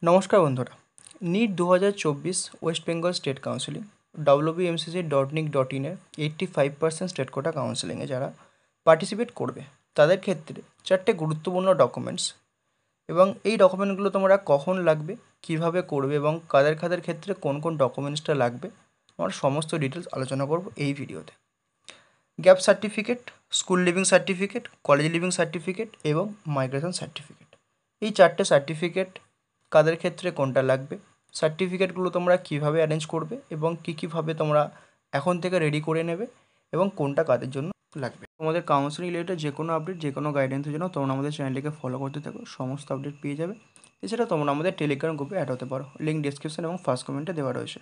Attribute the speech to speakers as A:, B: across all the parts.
A: নমস্কার বন্ধুরা। NEET 2024 West Bengal state counselling wbmcc.nic.in এর 85% স্টেট কোটা কাউন্সিলিংয়ে যারা পার্টিসিপেট করবে তাদের ক্ষেত্রে চারটে গুরুত্বপূর্ণ ডকুমেন্টস এবং এই ডকুমেন্টগুলো তোমরা কখন লাগবে, কিভাবে করবে এবং কাদের কাদের ক্ষেত্রে কোন কোন ডকুমেন্টসটা লাগবে আমরা সমস্ত ডিটেলস আলোচনা করব এই ভিডিওতে। Gap certificate, school living certificate, college leaving certificate এবং মাইগ্রেশন সার্টিফিকেট, এই চারটে সার্টিফিকেট কাদের ক্ষেত্রে কোনটা লাগবে, সার্টিফিকেটগুলো তোমরা কীভাবে অ্যারেঞ্জ করবে এবং কীভাবে তোমরা এখন থেকে রেডি করে নেবে এবং কোনটা কাদের জন্য লাগবে। তোমাদের কাউন্সিলিং রিলেটেড যে কোনো আপডেট, যে কোনো গাইডেন্সের জন্য তোমরা আমাদের চ্যানেলটিকে ফলো করতে থাকো, সমস্ত আপডেট পেয়ে যাবে। এছাড়া তোমরা আমাদের টেলিগ্রাম গ্রুপে অ্যাড হতে পারো, লিঙ্ক ডিসক্রিপশন এবং ফার্স্ট কমেন্টে দেওয়া রয়েছে।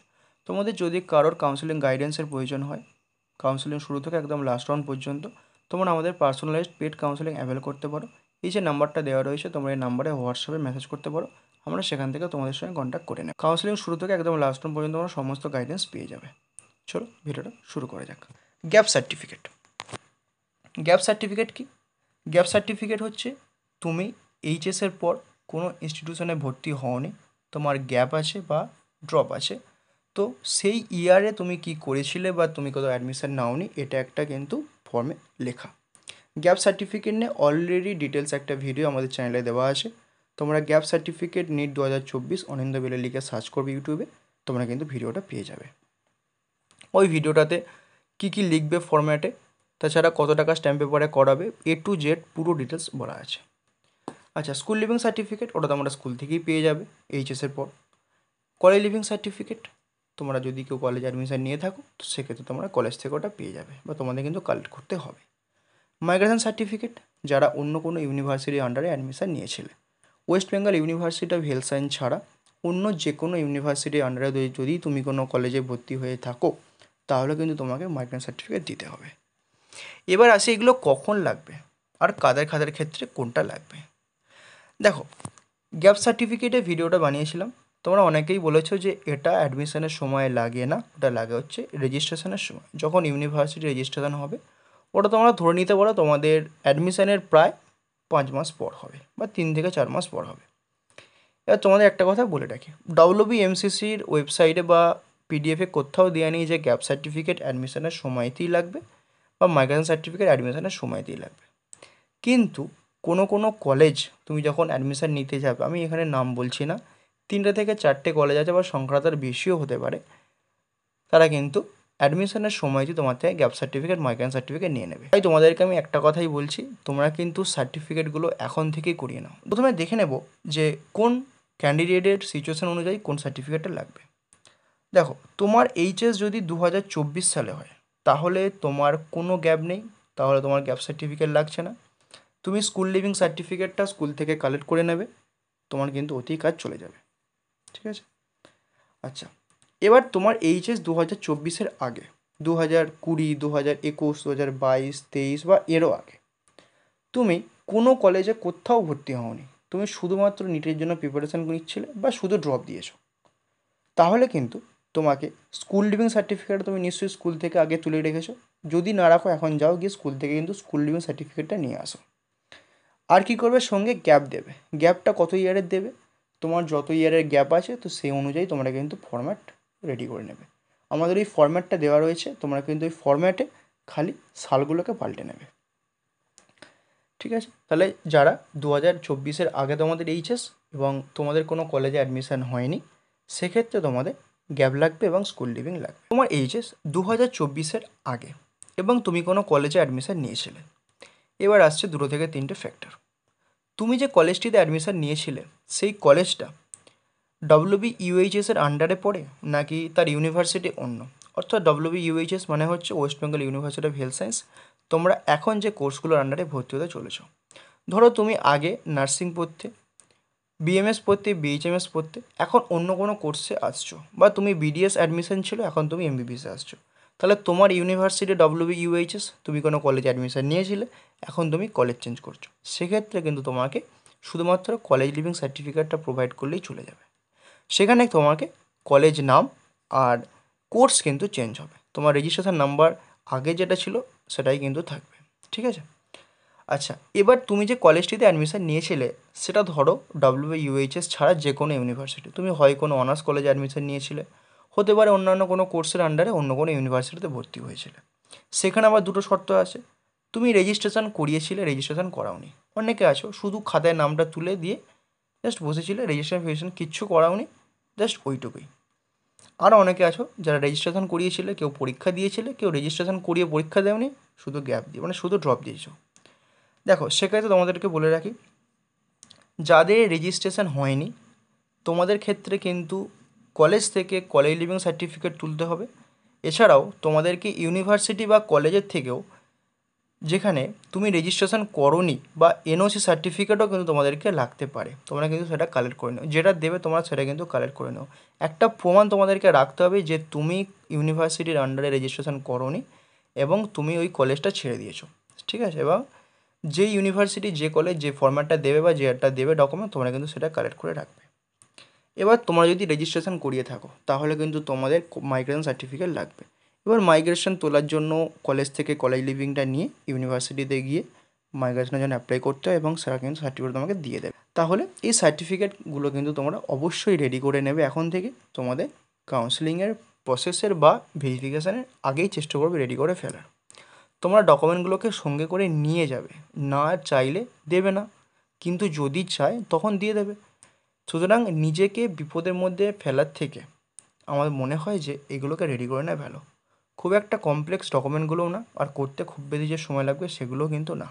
A: তোমাদের যদি কারোর কাউন্সিলিং গাইডেন্সের প্রয়োজন হয়, কাউন্সিলিং শুরু থেকে একদম লাস্ট রাউন্ড পর্যন্ত, তোমরা আমাদের পার্সোনালাইজড পেড কাউন্সিলিং অ্যাভেল করতে পারো। এই যে নাম্বারটা দেওয়া রয়েছে তোমরা এই নাম্বারে হোয়াটসঅ্যাপে মেসেজ করতে পারো, আমরা সেখান থেকে তোমাদের সঙ্গে কন্ট্যাক্ট করে নেব। কাউন্সিলিং শুরু থেকে একদম লাস্ট রাউন্ড পর্যন্ত তোমরা সমস্ত গাইডেন্স পেয়ে যাবে। চলো ভিডিওটা শুরু করা যাক। Gap certificate. গ্যাপ সার্টিফিকেট কি? গ্যাপ সার্টিফিকেট হচ্ছে তুমি এইচএসের পর কোনো ইনস্টিটিউশনে ভর্তি হওনি, তোমার গ্যাপ আছে বা ড্রপ আছে, তো সেই ইয়ারে তুমি কি করেছিলে বা তুমি কোথাও অ্যাডমিশন নাওনি, এটা একটা কিন্তু ফর্মে লেখা। গ্যাপ সার্টিফিকেট নিয়ে অলরেডি ডিটেলস একটা ভিডিও আমাদের চ্যানেলে দেওয়া আছে। তোমরা গ্যাপ সার্টিফিকেট নিট 2024 অনিন্দ বেলে লিখে সার্চ করবে ইউটিউবে, তোমরা কিন্তু ভিডিওটা পেয়ে যাবে। ওই ভিডিওটাতে কী কী লিখবে ফরম্যাটে, তাছাড়া কত টাকা স্ট্যাম্প পেপারে করাবে, A to Z পুরো ডিটেলস বলা আছে। আচ্ছা, স্কুল লিভিং সার্টিফিকেট ওটা তোমরা স্কুল থেকেই পেয়ে যাবে এইচএসের পর। কলেজ লিভিং সার্টিফিকেট তোমরা যদি কেউ কলেজ অ্যাডমিশন নিয়ে থাকো তো সেক্ষেত্রে তোমরা কলেজ থেকে ওটা পেয়ে যাবে বা তোমাদের কিন্তু কালেক্ট করতে হবে। মাইগ্রেশন সার্টিফিকেট যারা অন্য কোনো ইউনিভার্সিটির আন্ডারে অ্যাডমিশন নিয়েছিলে, West Bengal university of health science ছাড়া অন্য যে কোনো ইউনিভার্সিটির আন্ডারে যদি তুমি কোনো কলেজে ভর্তি হয়ে থাকো তাহলে কিন্তু তোমাকে মাইগ্রেশন সার্টিফিকেট দিতে হবে। এবার আসে এগুলো কখন লাগবে আর কাদের কাদের ক্ষেত্রে কোনটা লাগবে। দেখো, গ্যাপ সার্টিফিকেটের ভিডিওটা বানিয়েছিলাম, তোমরা অনেকেই বলেছো যে এটা অ্যাডমিশনের সময় লাগে না, ওটা লাগে হচ্ছে রেজিস্ট্রেশনের সময়। যখন ইউনিভার্সিটি রেজিস্ট্রেশন হবে ওটা তোমরা ধরে নিতে পারো তোমাদের অ্যাডমিশনের প্রায় 5 মাস পর হবে বা 3 থেকে 4 মাস পর হবে। এবার তোমাদের একটা কথা বলে রাখি, WBMCCর ওয়েবসাইটে বা পিডিএফে কোথাও দেওয়া নেই যে গ্যাপ সার্টিফিকেট অ্যাডমিশনের সময়তেই লাগবে বা মাইগ্রেশন সার্টিফিকেট অ্যাডমিশনের সময়তেই লাগবে। কিন্তু কোনো কোনো কলেজ তুমি যখন অ্যাডমিশন নিতে যাবে, আমি এখানে নাম বলছি না, 3টে থেকে 4টে কলেজ আছে বা সংখ্যাটা তার বেশিও হতে পারে, তারা কিন্তু অ্যাডমিশনের সময়টি তোমার থেকে গ্যাপ সার্টিফিকেট মাইগ্রেশন সার্টিফিকেট নিয়ে নেবে। তাই তোমাদেরকে আমি একটা কথাই বলছি, তোমরা কিন্তু সার্টিফিকেটগুলো এখন থেকেই করিয়ে নাও। প্রথমে দেখে নেব যে কোন ক্যান্ডিডেটের সিচুয়েশন অনুযায়ী কোন সার্টিফিকেটটা লাগবে। দেখো, তোমার এইচএস যদি 2024 সালে হয় তাহলে তোমার কোনো গ্যাপ নেই, তাহলে তোমার গ্যাপ সার্টিফিকেট লাগছে না। তুমি স্কুল লিভিং সার্টিফিকেটটা স্কুল থেকে কালেক্ট করে নেবে, তোমার কিন্তু অতি কাজ চলে যাবে। ঠিক আছে? আচ্ছা, এবার তোমার এইচএস 2024-এর আগে, 2020, 2021, 2022, 23 বা এরও আগে তুমি কোনো কলেজে কোথাও ভর্তি হওনি, তুমি শুধুমাত্র নিটের জন্য প্রিপারেশান নিচ্ছিলে বা শুধু ড্রপ দিয়েছো, তাহলে কিন্তু তোমাকে স্কুল লিভিং সার্টিফিকেট তুমি নিশ্চয়ই স্কুল থেকে আগে তুলে রেখেছো। যদি না রাখো এখন যাও গিয়ে স্কুল থেকে কিন্তু স্কুল লিভিং সার্টিফিকেটটা নিয়ে আসো। আর কী করবে, সঙ্গে গ্যাপ দেবে। গ্যাপটা কত ইয়ারের দেবে, তোমার যত ইয়ারের গ্যাপ আছে তো সেই অনুযায়ী তোমরা কিন্তু ফর্ম্যাট রেডি করে নেবে। আমাদের এই ফর্ম্যাটটা দেওয়া রয়েছে, তোমরা কিন্তু এই ফর্ম্যাটে খালি সালগুলোকে পাল্টে নেবে। ঠিক আছে? তাহলে যারা 2024-এর আগে তোমাদের এইচএস এবং তোমাদের কোনো কলেজে অ্যাডমিশান হয়নি, সেক্ষেত্রে তোমাদের গ্যাপ লাগবে এবং স্কুল লিভিং লাগবে। তোমার এইচএস 2024-এর আগে এবং তুমি কোনো কলেজে অ্যাডমিশান নিয়েছিলে। এবার আসছে 2 থেকে 3টে ফ্যাক্টর। তুমি যে কলেজটিতে অ্যাডমিশান নিয়েছিলে সেই কলেজটা WBUHS-এর আন্ডারে পড়ে নাকি তার ইউনিভার্সিটি অন্য, অর্থাৎ WBUHS মানে হচ্ছে West Bengal university of health science. তোমরা এখন যে কোর্সগুলোর আন্ডারে ভর্তি হতে চলেছো, ধরো তুমি আগে নার্সিং পড়তে, BMS পড়তে, BHMS পড়তে, এখন অন্য কোনো কোর্সে আসছো, বা তুমি BDS অ্যাডমিশন ছিল এখন তুমি MBBS-এ আসছো, তাহলে তোমার ইউনিভার্সিটি WBUHS, তুমি কোনো কলেজে অ্যাডমিশন নিয়েছিলে, এখন তুমি কলেজ চেঞ্জ করছো, সেক্ষেত্রে কিন্তু তোমাকে শুধুমাত্র কলেজ লিভিং সার্টিফিকেটটা প্রোভাইড করলেই চলে যাবে। সেখানে তোমাকে কলেজ নাম আর কোর্স কিন্তু চেঞ্জ হবে, তোমার রেজিস্ট্রেশন নাম্বার আগে যেটা ছিল সেটাই কিন্তু থাকবে। ঠিক আছে? আচ্ছা, এবার তুমি যে কলেজটিতে অ্যাডমিশন নিয়েছিলে সেটা ধরো WBUHS ছাড়া যে কোনো ইউনিভার্সিটি, তুমি হয় কোনো অনার্স কলেজে অ্যাডমিশন নিয়েছিলে, হতে পারে অন্যান্য কোনো কোর্সের আন্ডারে অন্য কোনো ইউনিভার্সিটিতে ভর্তি হয়েছিলে। সেখানে আবার দুটো শর্ত আছে, তুমি রেজিস্ট্রেশন করিয়েছিলে, রেজিস্ট্রেশন করাওনি। অনেকে আছো শুধু খাতায় নামটা তুলে দিয়ে জাস্ট বসেছিলে, রেজিস্ট্রেশন ফেজিস্ট্রেশন কিচ্ছু করাওনি, জাস্ট ওইটুকুই। আরও অনেকে আছো যারা রেজিস্ট্রেশন করিয়েছিলে, কেউ পরীক্ষা দিয়েছিলে, কেউ রেজিস্ট্রেশন করিয়ে পরীক্ষা দেওনি, শুধু গ্যাপ দিয়ে মানে শুধু ড্রপ দিয়েছো। দেখো সেক্ষেত্রে তোমাদেরকে বলে রাখি, যাদের রেজিস্ট্রেশন হয়নি তোমাদের ক্ষেত্রে কিন্তু কলেজ থেকে কলেজ লিভিং সার্টিফিকেট তুলতে হবে। এছাড়াও তোমাদেরকে ইউনিভার্সিটি বা কলেজের থেকেও যেখানে তুমি রেজিস্ট্রেশন করোনি বা NOC সার্টিফিকেটও কিন্তু তোমাদেরকে লাগতে পারে, তোমরা কিন্তু সেটা কালেক্ট করে নাও, যেটা দেবে তোমরা সেটা কিন্তু কালেক্ট করে নাও। একটা প্রমাণ তোমাদেরকে রাখতে হবে যে তুমি ইউনিভার্সিটির আন্ডারে রেজিস্ট্রেশন করোনি এবং তুমি ওই কলেজটা ছেড়ে দিয়েছো, ঠিক আছে। এবং যে ইউনিভার্সিটি যে কলেজ যে ফরম্যাটটা দেবে বা যেটা দেবে ডকুমেন্ট, তোমরা কিন্তু সেটা কালেক্ট করে রাখবে। এবার তোমরা যদি রেজিস্ট্রেশন করিয়ে থাকো তাহলে কিন্তু তোমাদের মাইগ্রেশন সার্টিফিকেট লাগবে। এবার মাইগ্রেশন তোলার জন্য কলেজ থেকে কলেজ লিভিংটা নিয়ে ইউনিভার্সিটিতে গিয়ে মাইগ্রেশনের জন্য অ্যাপ্লাই করতে হয় এবং সেটা কিন্তু সার্টিফিকেট তোমাকে দিয়ে দেবে। তাহলে এই সার্টিফিকেটগুলো কিন্তু তোমরা অবশ্যই রেডি করে নেবে এখন থেকে, তোমাদের কাউন্সেলিংয়ের প্রসেসের বা ভেরিফিকেশানের আগেই চেষ্টা করবে রেডি করে ফেলার। তোমরা ডকুমেন্টগুলোকে সঙ্গে করে নিয়ে যাবে, না চাইলে দেবে না, কিন্তু যদি চায় তখন দিয়ে দেবে। সুতরাং নিজেকে বিপদের মধ্যে ফেলার থেকে আমার মনে হয় যে এগুলোকে রেডি করে নেওয়া ভালো। খুব একটা কমপ্লেক্স ডকুমেন্টগুলোও না, আর করতে খুব বেশি যে সময় লাগবে সেগুলোও কিন্তু না।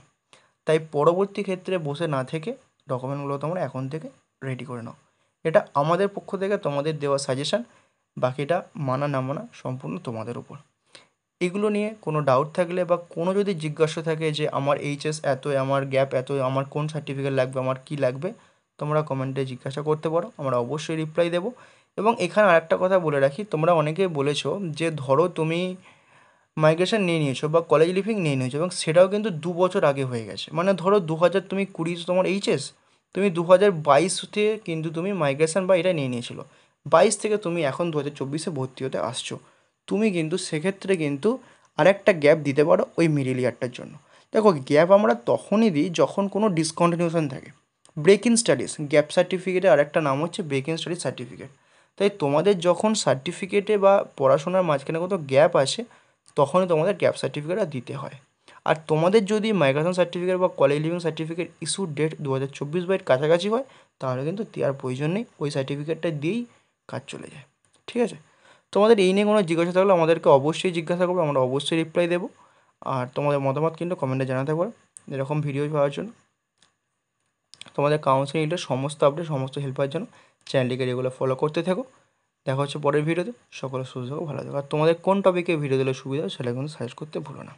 A: তাই পরবর্তী ক্ষেত্রে বসে না থেকে ডকুমেন্টগুলো তোমরা এখন থেকে রেডি করে নাও। এটা আমাদের পক্ষ থেকে তোমাদের দেওয়া সাজেশান, বাকিটা মানা না মানা সম্পূর্ণ তোমাদের উপর। এগুলো নিয়ে কোনো ডাউট থাকলে বা কোনো যদি জিজ্ঞাসা থাকে যে আমার HS এতই, আমার গ্যাপ এতই, আমার কোন সার্টিফিকেট লাগবে, আমার কী লাগবে, তোমরা কমেন্টে জিজ্ঞাসা করতে পারো, আমরা অবশ্যই রিপ্লাই দেবো। এবং এখানে আরেকটা কথা বলে রাখি, তোমরা অনেকেই বলেছো যে ধরো তুমি মাইগ্রেশন নিয়ে নিয়েছো বা কলেজ লিভিং নিয়ে নিয়েছো এবং সেটাও কিন্তু 2 বছর আগে হয়ে গেছে, মানে ধরো 2020 তোমার HS, তুমি 2022-তে কিন্তু তুমি মাইগ্রেশন বা এটা নিয়ে নিয়েছিলো, 22 থেকে তুমি এখন 2024-এ ভর্তি হতে আসছো, তুমি কিন্তু সেক্ষেত্রে কিন্তু আরেকটা গ্যাপ দিতে পারো ওই মিডিল ইয়ারটার জন্য। দেখো গ্যাপ আমরা তখনই দিই যখন কোনো ডিসকন্টিনিউশন থাকে। ব্রেক ইন স্টাডিজ গ্যাপ সার্টিফিকেটের আরেকটা নাম হচ্ছে ব্রেক ইন স্টাডিজ সার্টিফিকেট। তাই তোমাদের যখন সার্টিফিকেটে বা পড়াশোনার মাঝখানে কত গ্যাপ আসে তখনই তোমাদের গ্যাপ সার্টিফিকেটটা দিতে হয়। আর তোমাদের যদি মাইগ্রেশন সার্টিফিকেট বা college leaving certificate issue date 2024 কাছাকাছি হয় তাহলে কিন্তু দেওয়ার প্রয়োজন নেই, ওই সার্টিফিকেটটা দিয়েই কাজ চলে যায়, ঠিক আছে। তোমাদের এই নিয়ে কোনো জিজ্ঞাসা থাকলে আমাদেরকে অবশ্যই জিজ্ঞাসা করবে, আমরা অবশ্যই রিপ্লাই দেবো। আর তোমাদের মতামত কিন্তু কমেন্টে জানাতে পারো। এরকম ভিডিও পাওয়ার জন্য, তোমাদের কাউন্সেলিংয়ের সমস্ত আপডেট, সমস্ত হেল্প পাওয়ার জন্য চ্যানেলটিকে রেগুলার ফলো করতে থাকো। দেখা হচ্ছে পরের ভিডিওতে, সকলে সুস্থ থাকো, ভালো থাকো। আর তোমাদের কোন টপিকে ভিডিও দিলে সুবিধা হয় সেটা কিন্তু সাজেস্ট করতে ভুলো না।